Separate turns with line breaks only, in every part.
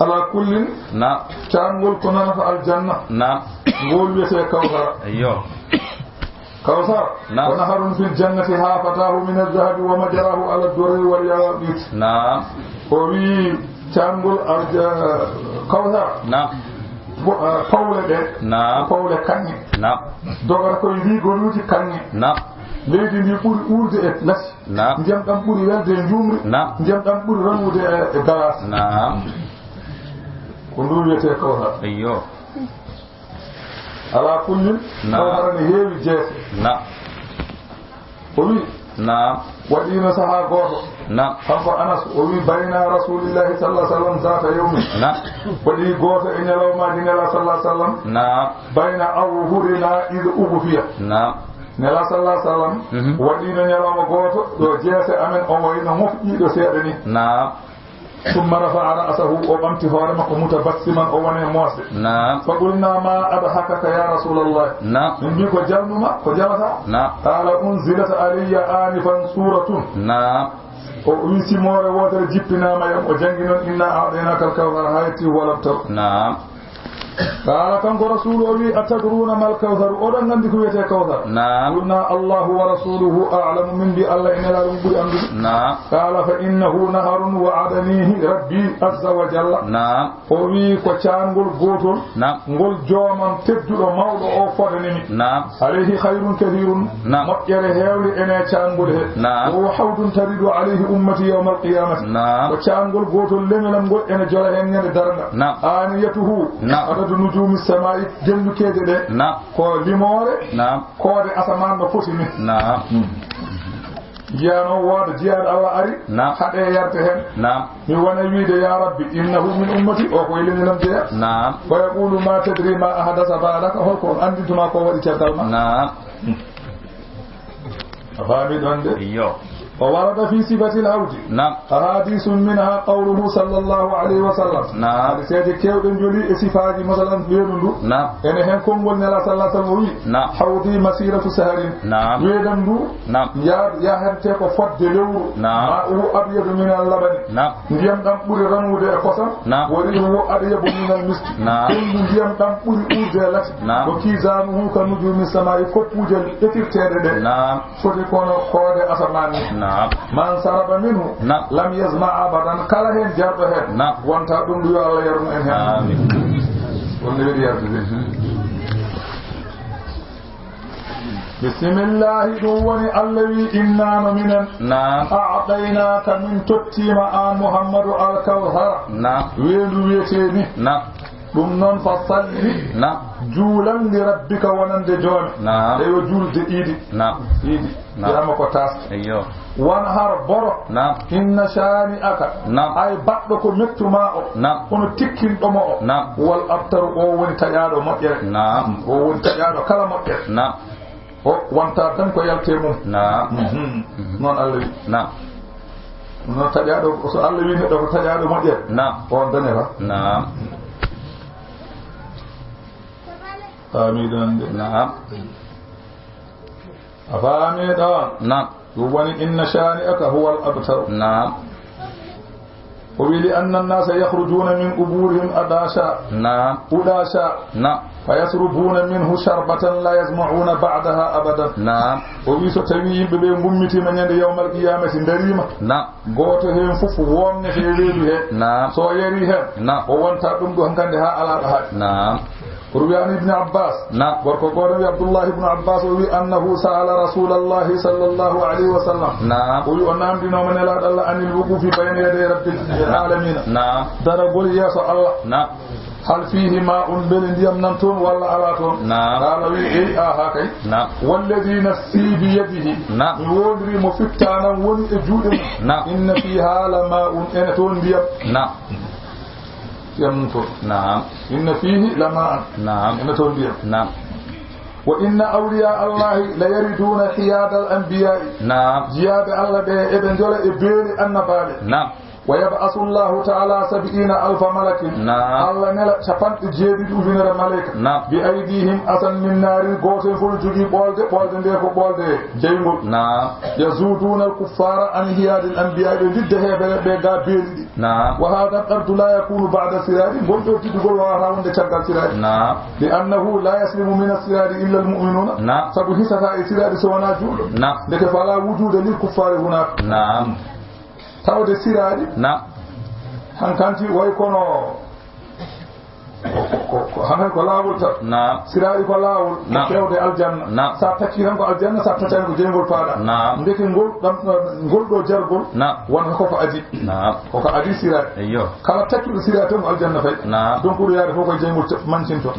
على كل
نعم
تانغول كنا في الجنة
نعم
قول يسي كوثر
أيوه
كوثر
نعم.
ونهر في الجنة هافتاه من الذهب ومجراه على الدر والياقوت
نعم
وفي تانغول كوثر
نعم
pawle ɗe
نعم
pawle kanŋe
نعم
dogata koye rigoluuji kanŋe
نعم
leydi ndi ɓuri uurde e lati
نعم
ndiyam ɗam ɓuri welde e njumri
نعم
ndiyam ɗam ɓuri ranude e galas
نعم
ko ndu wiyete kawtar
أيوه
ala kullin
نعم.
kawtara ne heewi jeese
نعم
o wi
نعم
waɗino sahaa gooto
نعم
kanko anas o wi bayna rasulillahi sallah sallam zata yawmin
نعم
waɗi gooto e ñalawmaji nela sallah sallam
نعم
bayna awhurina id ughfiya
نعم
nela sallah sallam waɗino ñalawma gooto ɗo jeese amen o wayno mofƴiiɗo seeɗa ni
نعم
ثم رفع رأسه وقمت هارمك متبسما أولا موسى
نعم
فقلنا ما أضحكك يا رسول الله
نعم
من بيك جلنما كجلتا
نعم
قال أنزلت علي آنفا سورة
نعم
ويسي موري واتر جبنا ما يوم وجنجنا إنا أعطيناك الكوثر هايتي ولم تر
نعم
قال كم رسول أبي أتدرون ما الكوثر أولا عندك يتي كوثر
نعم
قلنا الله ورسوله أعلم من بي الله إن لا ربي أمري
نعم
قال فإنه نهر وعدنيه ربي عز وجل
نعم
o wi ko caangol gotol
نعم
ngol jooman tedduɗo mawɗo o fodanimi
نعم
alayhi hayrun kathirun
نعم
moƴƴere heewde ene caangol he
نعم
o hawdun taridu alayhi ummati yawma alqiyamati
نعم
ko caangol gotol lemelam ngol ene jora hen ñande darga
نعم
aniyatuhu
نعم
adadu nujumi samai jendukeje ɗe
نعم
ko limore
نعم
koode asaman no foti ni
نعم
jiyano wooda jiyaɗo Allah ari
نعم
haɗe yarte hen
نعم
mi wona wiide ya rabbi innahu min ummati o ko yelininam jeeya
نعم
ويقول ما تدري ما أحدث بعدك هلكم أنتما قوة تدلما
نعم
فامد عند
أيوه
وورد في صفة الهوج
نعم
أحاديث منها قوله صلى الله عليه وسلم
نعم
سيدي كيو جولي صفات مثلا بيرندو
نعم
يعني هم كونغول نلا صلى الله عليه وسلم
نعم
حوضي مسيرة سهر
نعم
ويدندو
نعم
يا هرتي ko fodde lewru
نعم
ma'u abyadu min al-laban
نعم
ndiyam dam buri ranude e kosam
نعم
wori wo adyabu min al-misk
نعم
ndiyam dam buri urde lati
نعم
ko kizanuhu ka nujumi samai koppuje etirtede de
نعم
foti kono koode asamani
نعم
man saraba minhu
نعم
lam yazma abadan kala hen jardo hen
نعم
wonta dum du Allah yarmu en hen
آمين
wonde wedi yardude بسم الله دووني الذي إنا ممنا
نعم
أعطيناك من تتيم آن محمد الكوثر
نعم
ويلو ويتيني
نعم
دمنون فصلي
نعم
جولا لربك ونند جون
نعم
ايو جول دي إيدي
نعم
إيدي
نعم.
يامكو تاس
أيوه
وانهار برو
نعم
إن شانئك
نعم
أي بطلك مكتما
نعم
kono tikkin ɗomo o
نعم
wal abtaru o woni taƴaɗo moƴƴere
نعم
o woni taƴaɗo kala moƴƴere
نعم
o wonta tan ko yalte mum
نعم
noon Allah wi
نعم
noon taƴaɗo so Allah wi neɗɗo ko taƴaɗo moƴƴere
نعم
on danera
نعم
famidande
نعم
a famiɗa on
نعم
ɗum woni inna shani'aka huwa al abtaru
نعم
وبلأن الناس يخرجون من قبورهم أداشا
نعم
أداشا
نعم
فيسربون منه شربة لا يسمعون بعدها أبدا
نعم
وبيسو تبيين ببي ممتي من يند يوم القيامة دريمة
نعم
goto hen fof wonne fe reedu he
نعم
so yari hen
نعم
o wonta ɗum ɗo hankande ha ala ɗo haɗi
نعم
روي عن ابن عباس
نعم
gorko goto عبد الله بن عباس وي أنه سأل رسول الله صلى الله عليه وسلم
نعم
وي أنام دينو من لا الله أن الوقوف بين يدي رب العالمين
نعم
درجول ياسو الله
نعم
هل فيه ماء بل ديام نانتون ولا على تون
نعم
قال وي اي هاكاي
نعم
والذي نفسي بيده
نعم
يودري مفتانا وني اجودم
نعم
إن فيها لماء ان تون ديام
نعم
يمنتون
نعم
إن فيه لماء
نعم
ان تون ديام
نعم
وإن أولياء الله لا يريدون حياد الأنبياء
نعم
جياد الله به ابن جل ابن النبال
نعم
ويبعث الله تعالى 70,000 ملك الله نلا شفان جيدي دوفينر ملك بأيديهم أسن من نار غوتين فول جوغي بولد ndeko bolde jeygol يزودون الكفار عن هياد الأنبياء ضد هبه ga beedi وهذا الأرض لا يكون بعد سراد غوندو تيدغول وراونde caggal سراد لأنه لا يسلم من السراد إلا المؤمنون سبو حستا سراد سوانا جولو دك فلا وجود للكفار هناك tawde siraadi hankanti way kono hanan ko laawol ta siraadi ko laawol kewde aljanna sa takki tan ko aljanna sa tatan ko jeengol faada ndeke ngol do jargol won ko adi ko adi siraadi kala takki siraadi tan aljanna fay donc do yaade foko jeengol mancinto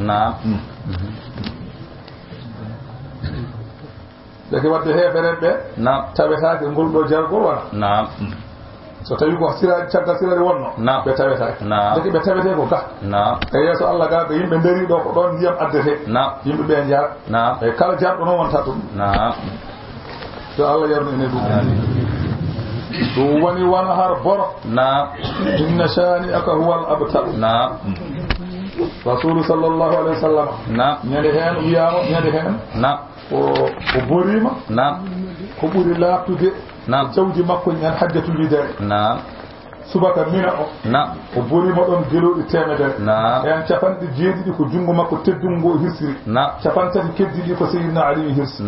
deke wadde heɓeren ɓe tawetaake ngol ɗo jargol wona so tawi ko siraji caggal sirade wonno ɓe tawetake deke ɓe tawete ko ga e yeeso Allah ga ɓe yimɓe ndari ɗo ko ɗon ndiyam addete yimɓe ɓe jaar e kala jarɗo noon wonta ɗum so Allah yarno ene ɗum woni wona har boro inna shani'aka huwa al abtar rasulu sallallahu alayhi wa sallam ñande hen wiyama ñande hen o borima ko ɓuri laaɓtude jawdi makko ñan hajjatul wida subaka mina o borima ɗon geloɗi temedere en capanɗe jeeɗiɗi ko jungo makko teddungo hirsiri capantati keddiɗi ko seydina ali hirsi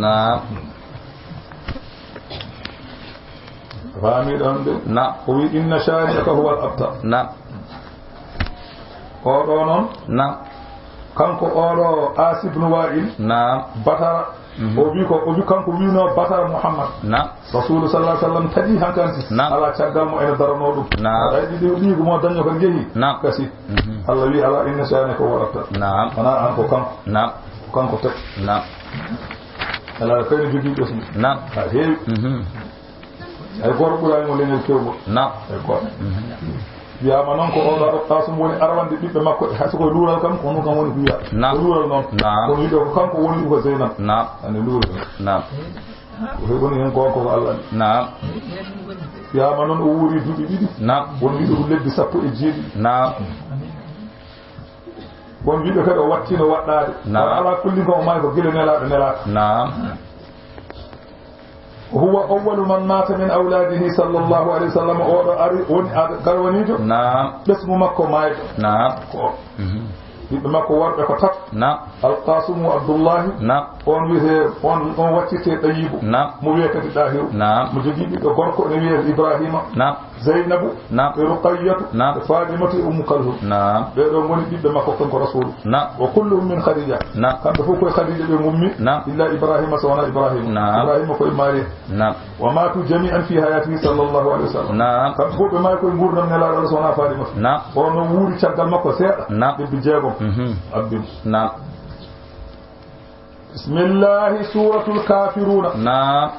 faami ɗon de o wi inna shani'aka huwa al abtar oɗo noon kanko oɗo asibnu wa'il batara o wi kanko wino batara muhammad rasulu sallallahu alaihi wasallam tadi hankanti ala caggal mo ene darano ɗum ayɗi ɗigo mo daño ko jeehi kasi Allah wi ala inna shani'aka huwa al abtar wona an ko kanko tek ala kayno jogui ɓesmu ha heewi ay goto ɓurani mo leñol kewgol ay goto wiyama noon ko oɗo ɗasum woni arwande ɓiɓɓe makko hayso koye luural kam ko ɗum kam woni ko wiya ko luural noon kono wiɗo ko kanko woni ɗum ko zeynab ane luural ko woni hen gonko ko Allah wiyama noon o wuuri duuɓi ɗiɗi won wiɗo ko lebbi 17 won wiɗo kadi o wattino waɗɗade ala kulli ko o maayi ko guila nelaɗo nelaka هو أول من مات من أولاده صلى الله عليه وسلم قالونيجو اسم مكة مايك بمكة ورقة فتح القاسم وعبد الله on waccite ɗayibu mo wiyekati ɗahiru mo jogiiɓi ɗo gorko ne wiye ibrahima zeynabu e ruqayyatu e fadimatu e ummu kalhum ɓeɗo goni ɓiɓɓe makko kanko rasulu wa kulluhum min khadija kamɓe fof koye khadija ɓe gummi illa ibrahima so wona ibrahima koye maria wa matu jami'an fi hayatihi sallallahu alaihi wasallam kamɓe fof ɓe maayi koye gurdam nelaɗo Allah so wona fadimatu ono wuuri caggal makko seeɗa ɓebbi jeegom abdin bismillahi suratul kafiruna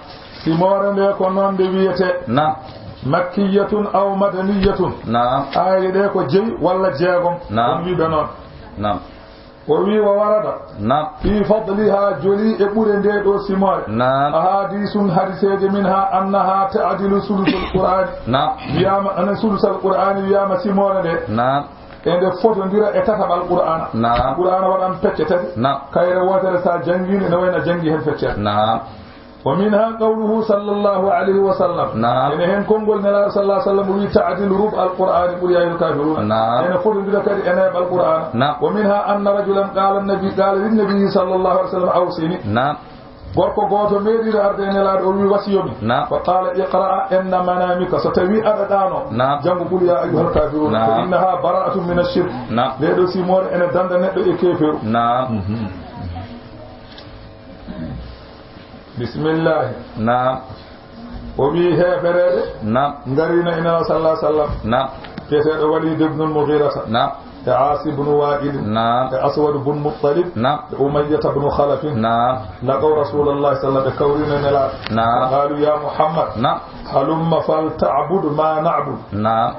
simore nde ko noon de wiyete makkiyatun aw madaniyatun ayde ɗe ko jeyi walla jeegom on wiɓe noon o wi wa warada fi fadliha joli e ɓure nde ɗo simore ahadisun hadiseje min ha annaha ta'dilu sulusul qur'ani wiyama ana sulusal qur'ani wiyama simore nde ende fotodira e tataɓal qur'ana waɗan pecce tati kayre wotere sa jangini ne wayna jangi hen feccere wa minha qawluhu sallallahu alayhi wa sallam ene hen konngol nelaɗo sallah sallam wi ta'dilu rub alqur'ani ɓuri yayil kafiruna ene fotodira kadi e neɓal qur'ana wa minha anna rajulan qala linnabiyi sallallahu alih w sallam awsini gorko goto meeɗiɗo arde e nelaɗo o wi wasiyomi fa qala iqra'a inna manamika so tawi aɗaɗano janggo qul ya ayyuhal kafiruna fa innaha bara'atun min ash-shirk ɗeɗo simore ene danda neɗɗo e keferu bisimillahi o wi heferede garina ina sallah sallam keteɗo Walid ibn al-Mughirata e Aasi ibn Wa'il e Aswad ibn Muttalib e Umayyah ibn Khalaf laqaw Rasulullah sallallahu alaihi kawrina nela qalu ya Muhammad halumma falta'bud ma na'bud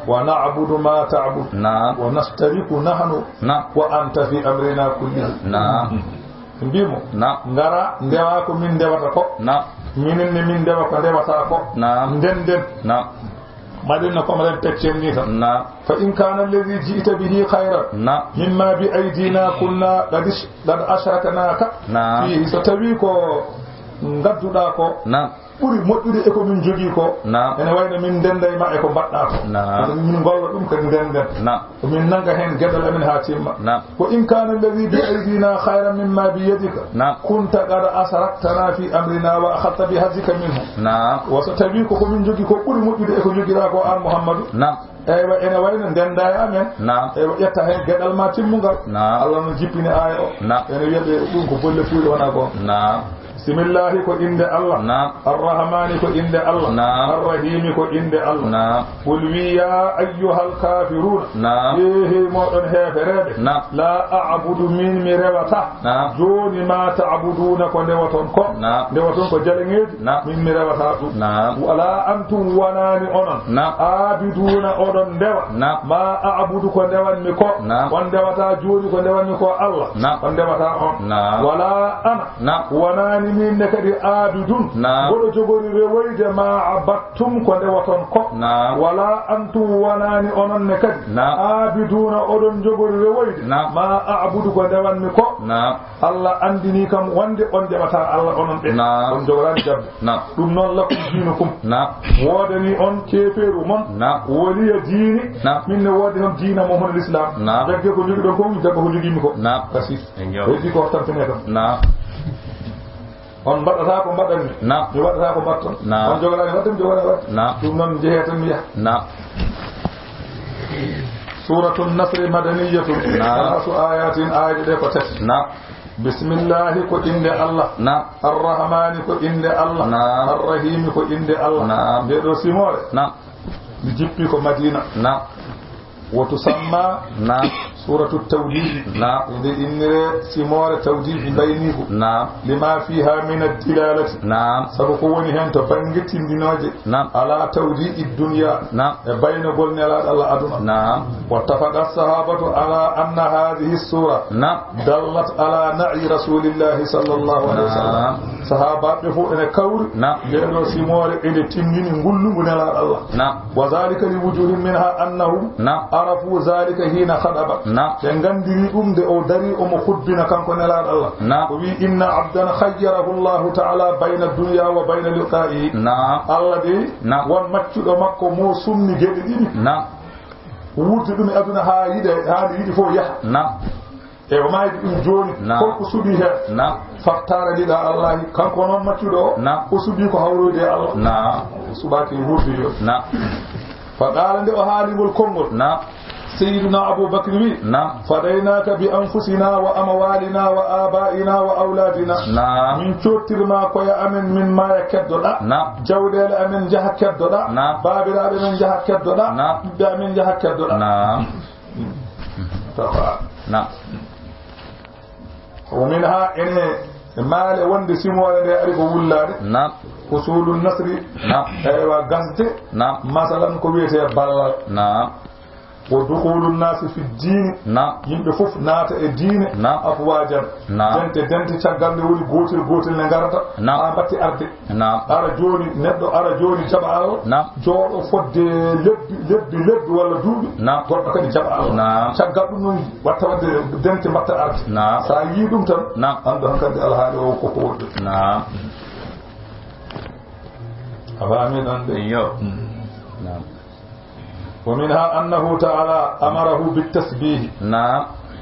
wa na'budu ma ta'bud wa nastariku nahnu wa anta fi amrina kullihi mbimo ngara ndewa ko min ndewata ko minen ne min ndewa ko ndewata ko ndenden madina ko malen teccen ni tan fa in kana alladhi ji'ta bihi khayran mimma bi aydina kunna qad ashraknaka fihi so tawi ko gadduda ko ɓuri moƴƴude e ko min jogii ko ene wayno min ndenda e ma e ko mbaɗɗa ko min golla ɗum kadi ndenden min nanga heen geɗal amin ha timma ko in kana alladi bi aydina hayran mimma bi yadika kunta qad asraktana fi amrina wa akhadta bi hazika minhu wo so tawi ko komin jogii ko ɓuri moƴƴude e ko jogiɗa ko an Mouhammadou eywa ene wayno ndenda e amen eywa ƴetta heen geɗal ma timmugal Allah no jippini aya o ene wiyaɓe ɗum ko bolle fuuɗe wona ko bismillahi ko inde Allah arrahmani ko inde Allah arrahimi ko inde Allah qul wi ya ayyuhal kafiruna yehe moɗon hefereɓe la a'budu min mi rewata joni ma ta'buduna ko ndewaton ko jaleŋeji min mi rewata ɗum wala antum wonani onon abiduna oɗon ndewa ma a'budu ko ndewanmi ko on ndewata joni ko ndewanmi ko Allah on ndewata on wala ana wonani min ne kadi abidun goɗo jogori rewoyde ma abattum ko ndewaton ko wala antum wonani onon ne kadi abiduna oɗon jogori rewoyde ma a'budu ko ndewanmi ko Allah andini kam wonde on jaɓata Allah onon ɓe on jogorani jabbe ɗum noon lakum diinukum wodani on keferu mon woliya diini min ne wodi on diina mo hono l'islam jagge ko jogi ɗon ko jagga ko jogimi ko kasi heddi ko tantine tan on mbaɗata ko mbaɗanmi mi waɗata ko mbatton on jogorani wadde mi jogorani wadde ɗum noon jeehe tan mi yaha suratu nasri madaniyatun salasu ayatin ayaji ɗe ko tati bismillahi ko inde Allah arrahmani ko inde Allah arrahimi ko inde Allah nde ɗo simore mi jippi ko Madina woto samma suratu tawdih inde innire simore tawdih baynihu lima fiha min ad-dilalati sabu ko woni hen to bangitindinoje ala tawdih ad-dunya e baynagol nelaɗo Allah aduna wattafaqa as-sahabatu ala anna hadhihi as-sura dallat ala na'i rasulillahi sallallahu alaihi wasallam sahabaɓe fof ene kawri ndeɗo simore ene timmini ngullugu nelaɗo Allah wa dhalika li wujuhin minha annahum arafu dhalika hina khadaba ɓe gandiri ɗum de o dari omo hubbina kanko nelaɗo Allah o wi inna abdan khayyarahu Allahu ta'ala bayna dunya wa bayna liqa'ihi Allah de won maccuɗo makko mo summi geɗe ɗiɗi wurti ɗum e aduna ha yiɗi fof yaha e o maydi ɗum joni holko suuɓi hen fattara ɗiɗa Allahi kanko noon maccuɗo o suuɓi ko hawroyde e Allah suɓaki wurdi yo فقال له هالي والكونغول سيدنا أبو بكر وي فديناك بأنفسنا وأموالنا وآبائنا وأولادنا من شوتر ما كوي أمن من ما يكدنا جودة أمن جهة كدنا بابر أمن جهة كدنا بأمن جهة كدنا ومنها إن مال وند سيموال يعرف ولاد أصول النصر أيوة غزت مثلا كويته بالله ودخول الناس في الدين يمبي فوف ناتا الدين أفواجا دنت تشغال ولي غوتل نغارتا باتي أردي ara joni jabal jodo fodde lebbi walla duubi goddo kadi jabal caggal dum non watta wadde dente batta arti sa yi dum tan ando hankande alhaali o ko wodde abamin ande yo ومنها أنه تعالى أمره بالتسبيح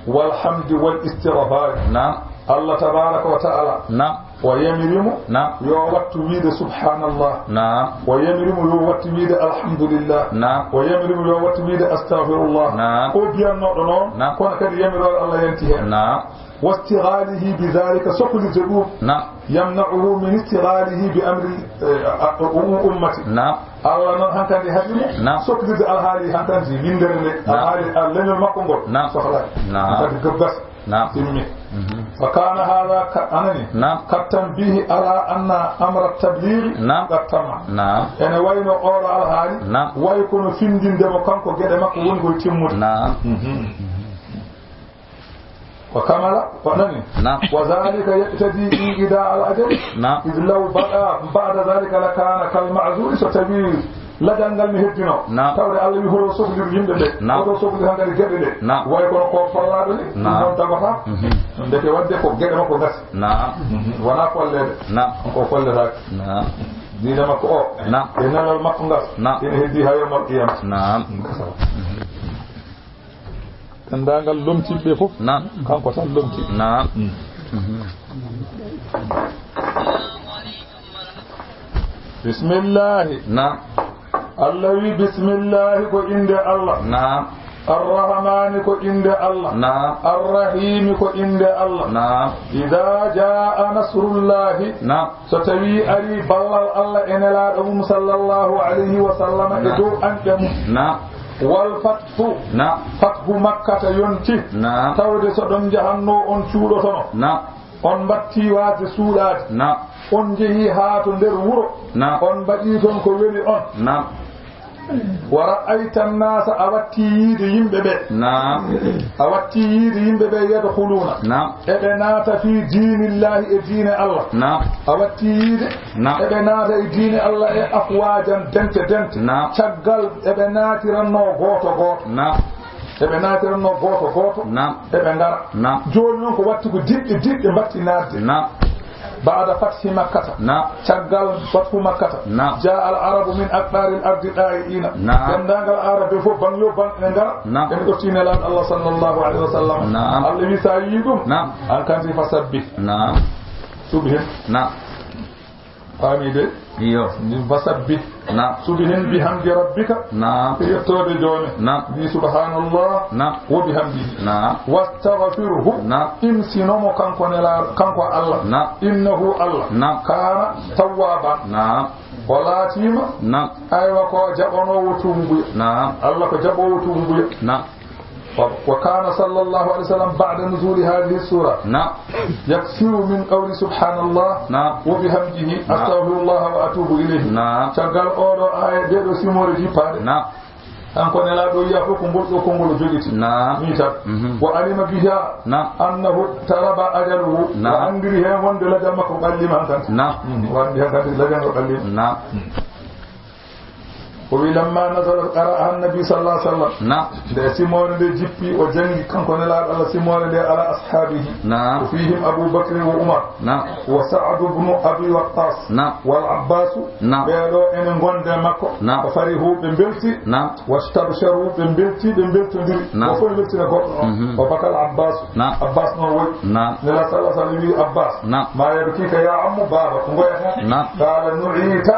والحمد والاستغفار الله تبارك وتعالى ويمرم يوات ويد سبحان الله ويمرم يوات ويد الحمد لله ويمرم يوات ويد استغفر الله وبيان نودون كون كدي يمرو الله ينتهي واستغاله بذلك سكل الجبوب يمنعه من استغاله بأمر أمته الله نون هانكاندي هادي سكل الحالي هانكاندي ويندرني الحالي لن المقنغول سخلا كدي غبس فكان هذا أنني كالتنبيه على أن أمر التبليغ قد تم يعني وين أورا الحالي ويكون فين دم كانكو جد ما كون قلت تمود وكمل فنني وذلك يقتدي إيداء الأجل إذ لو بقى بعد ذلك لكان كالمعذور ستبيل la jangal mi heddino tawde Allah wi holo sohlir yimbe be holo sohlir hangade gede de way kono ko follade ni non tagota ndeke wadde ko gede makko gasi wana follede ko follede dina makko o e nanal makko ngas ene heddi ha yomal qiyam tandangal lomtiɓe fof kanko tan lomti bismillahi Allah wi bismillahi ko inde Allah الرحمن كو إند الله الرحيم كو إند الله إذا جاء نصر الله ستوي أري بالله الله إن لا صلى الله عليه وسلم إدو أنتم والفتح فتح مكة ينتي تود سدم جهنو أن شورتنا أن باتي وات سورات أن جهي هات ندر ورو أن باتيتون كو ولي أن ورأيت الناس أوتيد يمبب أوتيد يمبب يدخلون إبنات في دين الله دين الله أوتيد إبنات دين الله أفواجا دنت شغل إبنات رنو غوتو غوتو إبنات رنو غوتو غوتو إبنات جولنو كو واتكو ديب باتي نادي بعد فتح مكة شغال فتح مكة جاء العرب من أكبر الأرض دائين عندنا العرب فوق بنيو بنغا إن أتينا الله صلى الله عليه وسلم الله يساعدهم أن كان فسبح سبحان حميد فسبح سبحان بحمد ربك يطول جوني سبحان الله وبحمده واستغفره إن سنمو كانكو الله إنه الله كان توابا ولا تيما أيوة كو جابونو وتوبو الله كو جابو وتوبو وكان صلى الله عليه وسلم بعد نزول هذه السورة يكثر من قول سبحان الله وبحمده أستغفر الله وأتوب إليه شغال أورو آية ديرو سيموري جيبار أنكو نلادو يافو كنغول جوجيتي ميتا وعلم بها أنه تربى أجله وأنجره وند لجمك قلما وأنجره لجمك قلما ولما نزل قرأها النبي صلى الله عليه وسلم ده سيمون ده جيبي وجنگي كانكو نلاد على سيمون ده على أصحابه وفيهم أبو بكر وعمر وسعد بن أبي وقاص والعباس بيرو إن غند مكو وفرحوا بنبلتي واستبشروا بنبلتي دي وفول بلتي نكو وبكى العباس عباس نووي نلا صلى الله عليه وسلم عباس ما يبكيك يا عم بابا قال نعيت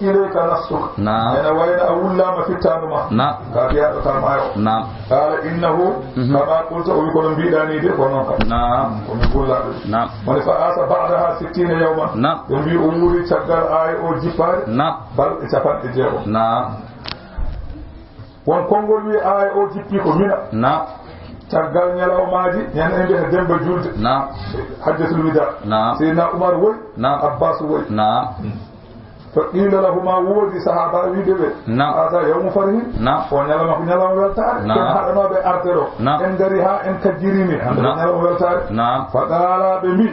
إليك نفسك أنا وين أقول لا ما في تانما كابيا تانما قال إنه كما قلت ويكون بيداني دي ونقول لا ونفعاس بعدها 60 يوما ينبي أموري تشغل آي أو جيبار بل إتفاد إجيو ونقول لي آي أو جيبي كمينا تشغل نيلاو ماجي يعني إنبي هدنب جولد حجة الوداع سيدنا عمر وي عباس وي فقيل لهما وودي صحابة ويدبه هذا يوم فرح ونلما كنلما ولتار كن حدنا بأرترو إن دريها إن كجريمي نلما ولتار فقال بمي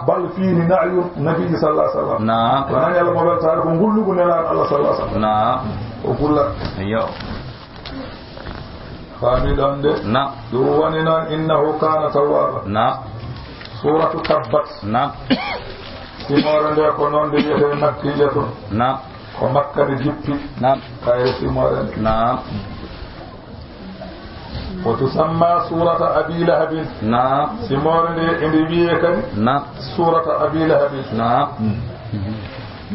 بل فيه نعي النبي صلى الله عليه وسلم ونلما ولتار كنقول له نلما الله صلى الله عليه وسلم وقول لك فامدان ده دواننا إنه كان توابا سورة تبت simorande ko non de yete makkiyatu ko makka de jippi kayre simorande wa tusamma surata abi lahab simorande indi wiye kan surata abi lahab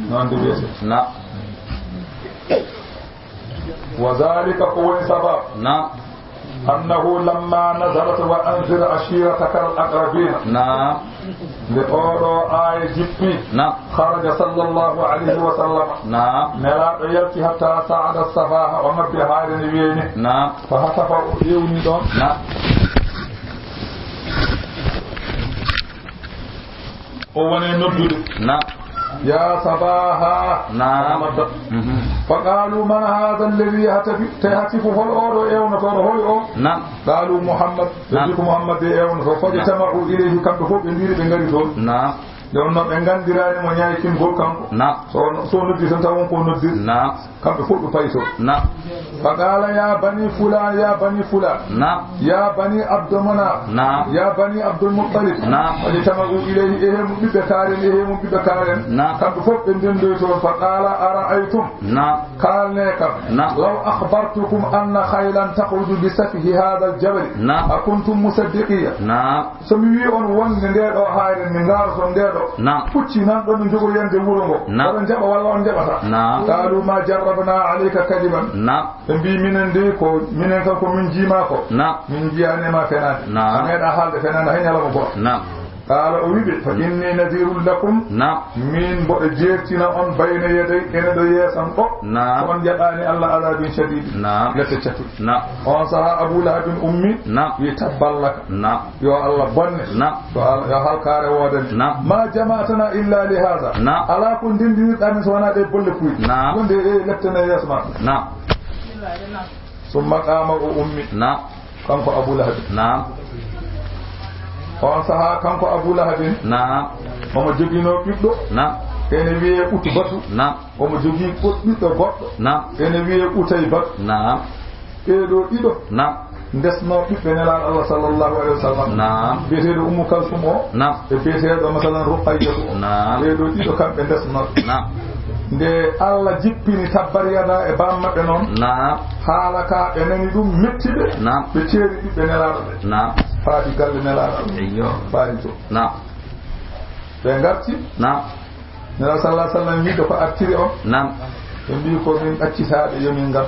non de wiye wa zalika qawl sabab أنه لما نزلت وأنزل عشيرتك الأقربين لأورو آي جبي خرج صلى الله عليه وسلم نلا يلتي حتى صعد الصفاح ومبي هذا نبيني فحسف يوني دون ووني نبدو يا صباها فقالوا من هذا الذي يهتف فالأورو ايون فالهو قالوا محمد يجيك محمد ايون فاجتمعوا إليه كم تفوق اندير بنغري دون don no be gandirani mo nyaay kin gol kanko so noddi tan tawon ko noddi kambe foddu payso faqala ya bani fulan ya bani fulan ya bani abdumana ya bani abdul muttalib wali tamagu ilayhi ehum bibbe karen kambe fodbe ndendo to faqala ara'aytum kalne kam law akhbartukum anna khaylan takhruju bi safihi hadha al-jabal akuntum musaddiqiyya so mi wi on wonde ndedo hayre mi ngaro so ndedo pucci nan don jogo yende wuro ngo don jaba walla on jabata qalu ma jarrabna alayka kadiban bi minen de ko minen kan ko min jima ko min jiyane ma fenade ameda halde fenade hayala mo go قال أويبي فإني نذير لكم من بأجيرتنا أن بين يدي إن ديسان وأن جباني الله عذاب شديد لتشتت وأنصها أبو لهب أمي يتبال لك يا الله بني يا هل كار ودن ما جمعتنا إلا لهذا ألا كنت دين أن سوانا دي بلكوي كنت لتنا يسمع ثم قام أمي كان أبو لهب on saha kanko Abu Lahabin omo jogino ɓiɗɗo ene wiye Utbatu omo jogi ɓiɗɗo goɗɗo ene wiye Utaybat ɓeɗo ɗiɗo ndesno ɓiɓɓe nelaɗo Allah sallallahu alaihi wasallam biyeteɗo Ummu Kalsum o e biyeteɗo masalan Ruqayyatu o ɓeɗo ɗiɗo kamɓe ndesnoɓe nde Allah jippini tabbariyada e bammaɓe noon haala ka ɓe nani ɗum mettiɓe ɓe ceeri ɓiɓɓe nelaɗo ɓe faati galle nelaɗo faati to ɓe garti nelaɗo sallah sallam wiide ko artiri on ɓe mbi ko min ɗaccitaɓe yomin gar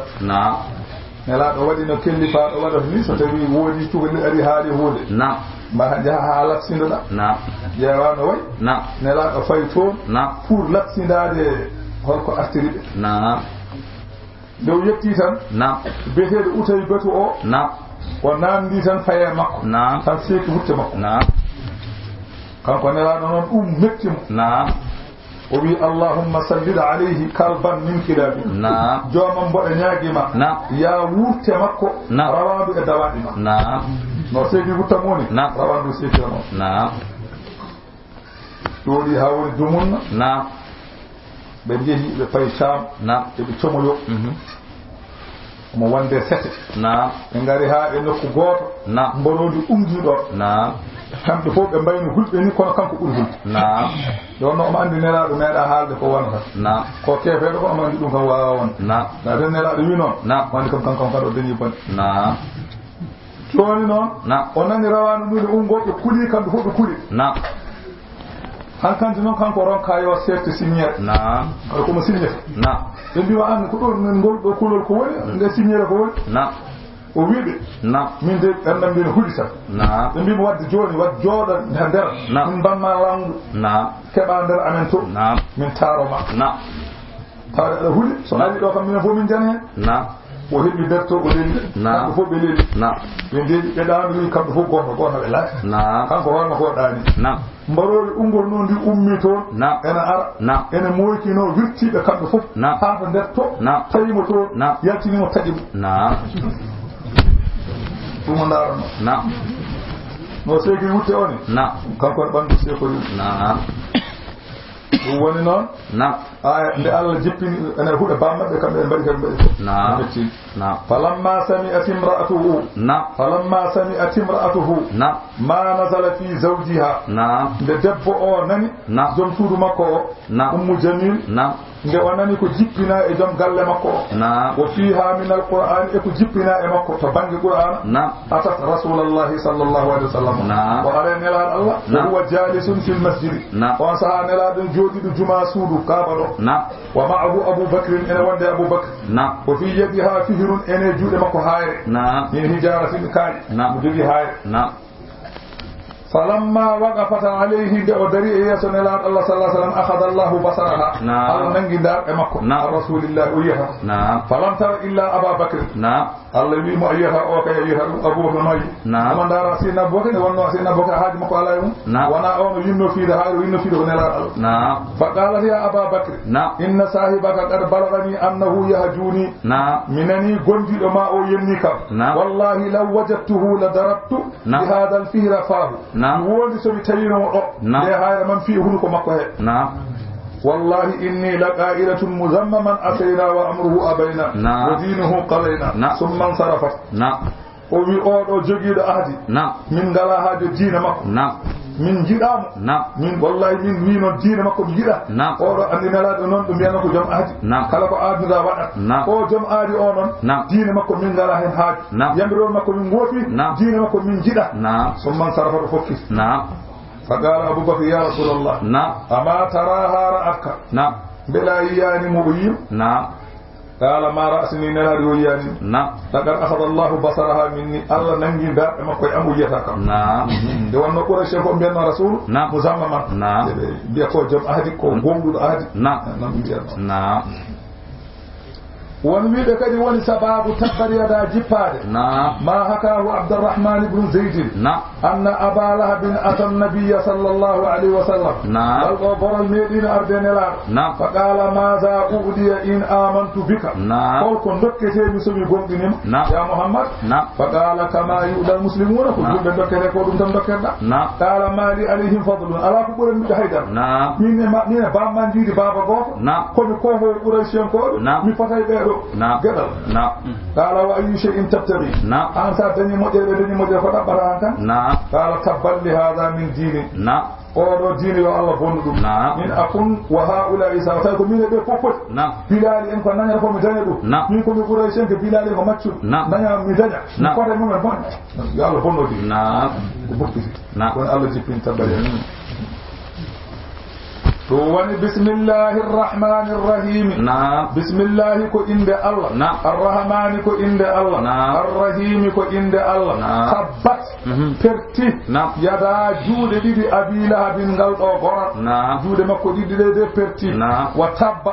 nelaɗo waɗi no kellifaɗo waɗata ni so tawi woodi cukalel ari haali hunde mbaɗa jaha ha lapsindoɗa ƴeewano way nelaɗo fayi toon pour lapsindade holko artiri ɓe ndew yetti tan biyeteɗo Utaybatu o o namdi tan faye makko tan seeki wutte makko kanko nelaɗo noon ɗum mettimo o wi allahumma sallid alayhi kalban min kilabi jomam mboɗo ñaaguima ya wurte makko rawandu e dawaɗi ma no seeki wuttamoni rawandu seekiramo ɗoɗi ha woni dumunna ɓe jeehi ɓe payi Sham eɓe comoyo omo wonde sete ɓe ngari ha ɓe nokku goto mborodi umdiɗo kamɓe fof ɓe mbayno hulɓe ni kono kanko ɓuuri hulde ɗon omo andi nelaɗo meeɗa haalde ko wonata ko kefeɗo ko omo andi ɗum kam wawa wonde na ten nelaɗo wi noon wonde kam kanko kadi o dañi bonde joni noon o nani rawanu ɗuɗe umgoɓe kuuli kamɓe fof ɓe kuuli hankanti noon kanko ronka yo sefte signére kala komo signete ɓe mbiwa an ko ɗo ngol ɗo kulol ko woni nde signére ko woni o wiɓe min de ɓenɗam mbino huuɗi tan ɓe mbimo wadde joni wadde jooɗa ha nder min bamma langu keɓa nder amen to min taroma tawde aɗa huuɗi so ari ɗo kam minen fof min jani hen o heɓi nder to o leeli kamɓe fof ɓe leeli ɓe ndeeƴi ɓe ɗaami wi kamɓe fof goto ɓe laaɓi kanko hoorno ko ɗaani mbaroɗi ungol noon ndi ummi toon ene ara ene moykino wirtiɓe kamɓe fof ha to nder to tawimo to yaltinimo taƴimo ɗum o ndaarano no seeki wutte oni kanko ne ɓanndu seekori ɗum woni noon nde Allah jippini ene huuɗe bammaɓe kamɓe ɓe mbaɗi kadi mbaɗi falamma sami'at imra'atuhu ma nazala fi zawjiha nde debbo o nani joom suudu makko o Ummu Jamil nde o nani ko jippina e joom galle makko o wa fiha min alqur'an e ko jippina e makko to banggue qur'ana atat rasulallahi sallallahu alaihi wasallam o ara nelaɗo Allah o huwa jalisun fil masjidi on saha nelaɗo jooɗiɗo juma suudu kaaba ɗo wa ma'ahu Abubakrin ene wonde Abubakr o fi yadiha fihrun ene juuɗe makko hayre min hijaratin kaaƴe mo jogi hayre falamma waqafata alayhi nde o dari e yeeso nelaɗo Allah sallallahu alaihi wasallam akhadha Allahu basaraha Allah nangi dar e makko rasulillahi o yiyata falam tara illa Aba Bakr Allah wi mo yiyata o kay yiyata Abubakar mayi ama ndara sinna Abubakar ne wonno sinna Abubakar haaji makko ala mum wona on yinno fiide hayro yinno fiide ko nelaɗo Allah fa qalat ya Aba Bakr inna sahibaka qad balagani annahu yahjuni minani gondiɗo ma o yenni kam wallahi law wajadtuhu la darabtu bi hadha al-fihra fahu wondi somi tawino mo ɗo nde hayra man fi hunuko makko he wallahi inni laqa'ilatun muzammaman asayna wa amruhu abayna wa dinuhu qalayna summa sarafat o wi oɗo jogiiɗo ahdi min ngala haajo diina makko min jiɗamo min wallahi min wi noon diina makko mi jiɗa oɗo andi nelaɗo noon ɗum mbiyana ko joom ahdi kala ko adduda waɗat o joom aadi o noon diina makko min ngala hen haaju yamiron makko min goofi diina makko min jiɗa summan sarafa ɗo fokki فقال أبو بكر يا رسول الله أما تراها رأتك بلا ياني مؤيم قال ما رأسني نهار وياني لقد أخذ الله بصرها مني الله ننجي دار ما كوي أمو يتاك دون نقول الشيخ بأن رسول مزمما بيكو جم أهدي كو غوغو أهدي ونميد كدي وني سباب تبر يدا جباد ما حكاه عبد الرحمن بن زيد أن أبا لهب أتى النبي صلى الله عليه وسلم والغبر المدين أردن فقال ماذا أودي إن آمنت بك قل كن دكتي مسلمي قمدنم يا محمد فقال كما يؤدى المسلمون كل دكتي قدم دكتي قال ما لي عليهم فضل ألا كبر من حيدر من بامن جيد بابا غوف كل كوهو قريشين كود من فتاي قدر قال وأي شيء تبتغي أنت دني مجرد فدبر قال تبا لهذا من ديني أو ديني يا الله بندو من أكون وهؤلاء سأتاكم من بكفر بلال إن كنا نعرف مجانبه من كل قريشين بلال إن ماتشو نعم مجانب نقول إنه من بند يا الله بندو دي كون الله جبين تبا تواني بسم الله الرحمن الرحيم بسم الله كو إند الله الرحمن كو إند الله الرحيم كو إند الله تبت فرتي يدا جود دي أبي لهب غال أو غرات جود مكو دي فرتي وتب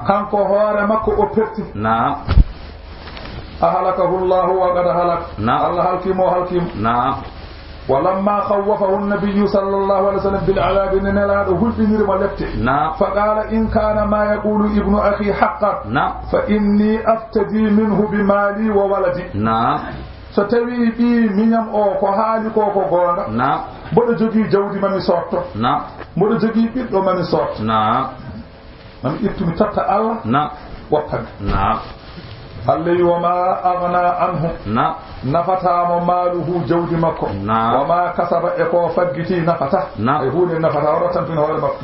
كان كو هوار مكو أو فرتي أهلكه الله وقد هلك الله هلكيم وهلكيم ولما خوفه النبي صلى الله عليه وسلم بالعذاب ننال هلبنير ولبته فقال إن كان ما يقول ابن أخي حقا فإني أفتدي منه بمالي وولدي ستوي بي منيم أو كهالي كوكو غونا بودو جوغي جودي مامي سورتو بودو جوغي بيدو مامي سورتو مامي إبتمي تتا الله وقت اللي وما أغنى عنه نفتا ماله جود مكو وما كسب إقو فقتي نفتا يقول نفتا ورطن في نهار مكو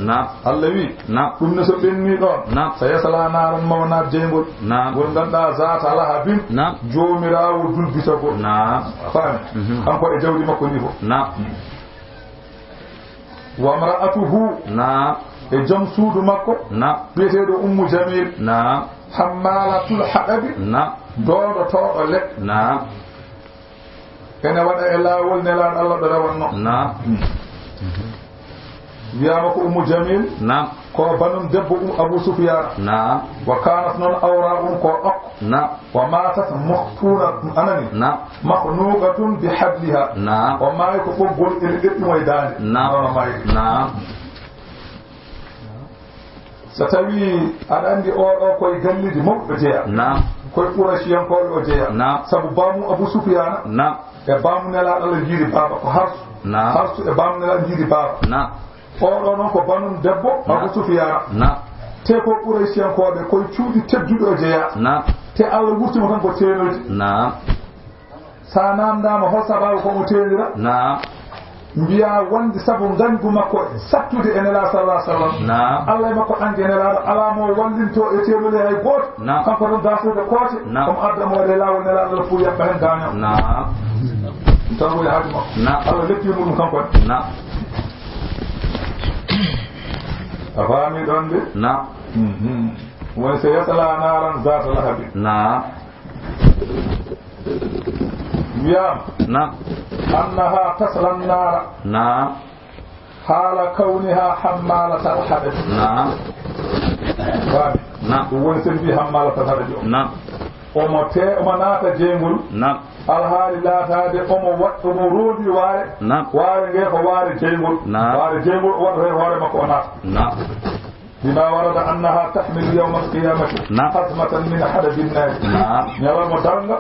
اللي كن نسبني دون سيسلا نار مونا جيمبول ونغندا ذات لها بين جومراو دول بيسكو فاهم أنكو جود مكو نيفو وامرأته جم سود مكو بيتيدو أم جميل حمالة الحقب دور طوق لك كان ودا إلا ولنلان الله دروانو يامك أم جميل كو بنم دب أبو سفيان وكانت نون أوراء كو أق وماتت مخطورة أنني مخنوقة بحبلها وما يكو قول إلقيت ويداني satawi aɗa andi oɗo koye galliji mawɓe jeeya koye Quraysiyankoɓe o jeeya sabu bamu Abu Sufyana e bamu nelaɗo Allah jiiɗi baba ko harsu e bamu nelaɗo jiiɗi baba oɗo noon ko banum debbo Abu Sufyana te ko Quraysiyankoɓe koye cuuɗi tedduɗo o jeeya te Allah wurtima tan ko teenoyde sa namdama hol sababu komo teenira mbiya wonde sabu gandu makko sattude e nela sallallahu alaihi wasallam Allah e makko andi nela alamo wallinto e teelule hay goto kanko don dasude kote comme adamo de lawol nela Allah fu yabba hen gaño tawo ya hadmo Allah leppi mudum kanko afami don de won se yasala naran zata lahabi ويام أنها تصل النار حال كونها حمالة الحدث ونسل بي حمالة الحدث ومتى ومنات جيمول الحال لا تادي ومرودي واري غير واري جيمول واري جيمول واري مكونات بما ورد أنها تحمل يوم القيامة حزمة من حدب النار يلا مدرنga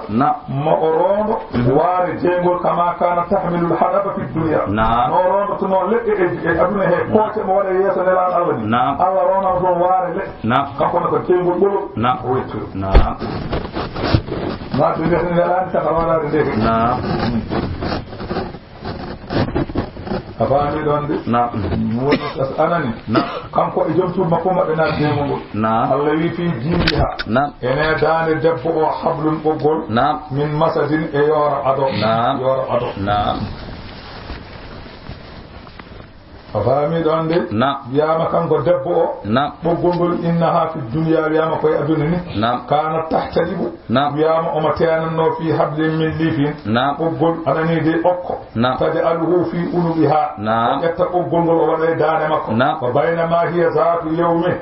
ما أرون واري جيمول كما كانت تحمل الحدب في الدنيا أرون تنو لك أدنى هي قوت مولا يسن الآن أغني الله رون أرون واري لك كفنا كجيمول بلو ما تبيحني الآن تقرأنا لك afami don de woni anani kanko e jomtu makko mabbe na demugol Allah wi fi jibiha ene dane debbo o hablun boggol min masadin e yora ado afami don de yama kanko debbo o boggol innaha fi dunya yama koy aduna ni kana tahtalibu yama o matanno fi hablin min lifin boggol anani de okko taj'aluhu fi ulubiha yatta boggol o wala dane makko wa baynama hiya zaatu yawmi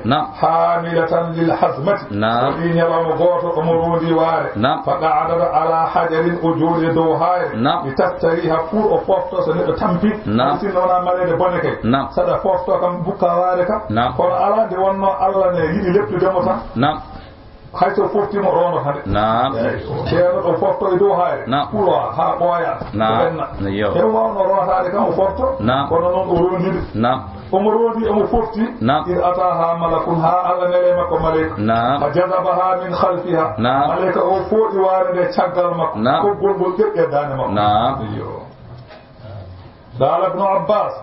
hamilatan lil hazmati wa in yawm goto umurudi ware faqa'ada ala hajarin ujuri do hayr litastariha fur o fofto so ne tampi sinona malede boneke sada fofto kam bukka ware ka kono ala de wonno Allah ne yidi leptude mo tan hayso fofti mo rono hade ceerno ɗo fofto e dow hayre pulo ha ɓooya e wawno rotade kam o fofto kono noon o rondide omo rondi omo fofti id ataha malakun ha Allah nele makko maleyka fa jazabaha min khalfiha maleyka o fooɗi ware nde caggal makko koggol ngol ƴeƴƴeddane makko dala ibn Abbas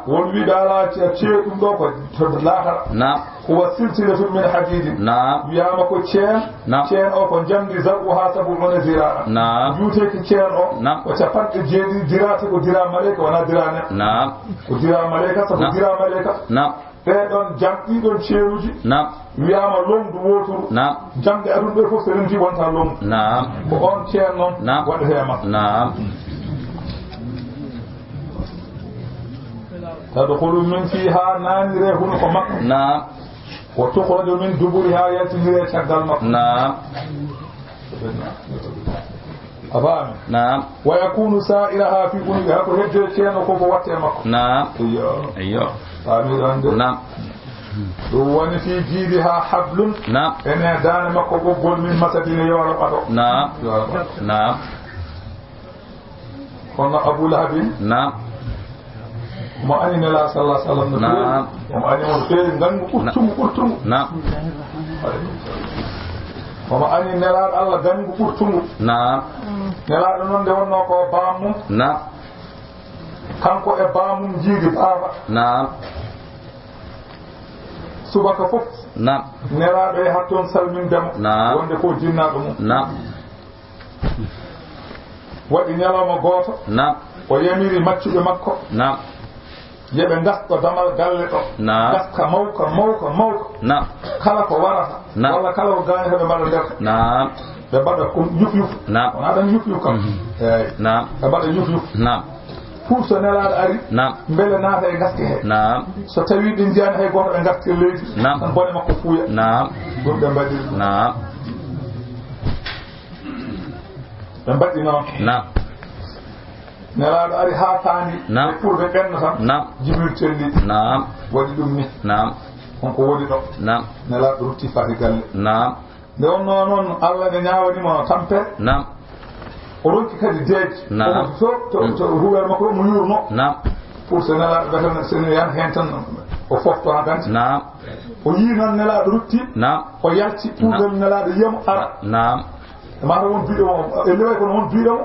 won wi dala ceeɗum ɗo ko laatara huwa silsilatu min hadid wiyama ko ceen o ko jamdi zabuha sab'una zira'a juuteki ceen o ko capanɗe jeeɗiɗi dirate ko dira maleyka wona dirane ko dira maleyka sabu dira maleyka ɓeɗon jamɗiɗon ceeruji wiyama lomdu woturu jamɗe aduna ɗo fof so renti wonta lomdu ko on ceen noon waɗetema تدخل من فيها نانيره هنكو مكة وتخرج من دبرها يتنيره شغال مكة أفهم ويكون سائرها في أنها فهجر شيئا وكوكو واتي مكة أيوه وأن في جيدها حبل إن دان مكة قبول من مسجين يورب أدو قلنا أبو لهب mo ani nela sallallahu alaihi wasallam mo ani mo fe ngangu kurtumu mo ani nela Allah gangu kurtumu nela non de wonno ko baamu kanko e baamu jiidi baaba subaka fof nela be hatton salmin dem wonde ko jinnaado mum wadi nyalama goto o yamiri maccuɓe makko yeɓe gasto damal galle ɗo gaska mawka kala ko warata walla kala ko gaani heɓe mbaɗa nder ɓe mbaɗa ko yuf wona ɗan yuf kam eyi ɓe mbaɗa yuf pour so nelaɗo ari beele naata e gaske he so tawi ɗi jiyani hay goto ɓe gaske leydi tan bone makko fuuya ɗum ɓe mbaɗiri ɓe mbaɗi noon nelaɗo ari ha taandi pour ɓe ɓenno tan jibril telli waɗi ɗum ni wonko woni ɗo nelaɗo rutti fati galle nde wonno noon Allah ne ñawanimo tampe o ronki kadi deeji to ruwere makko mo yurno pour so nelaɗo ɓeten sene yan hen tan o fofto ha ganti o yii noon nelaɗo rutti o yalti pour nelaɗo yiyamo ara mata won biɗomo e leway kono won biɗomo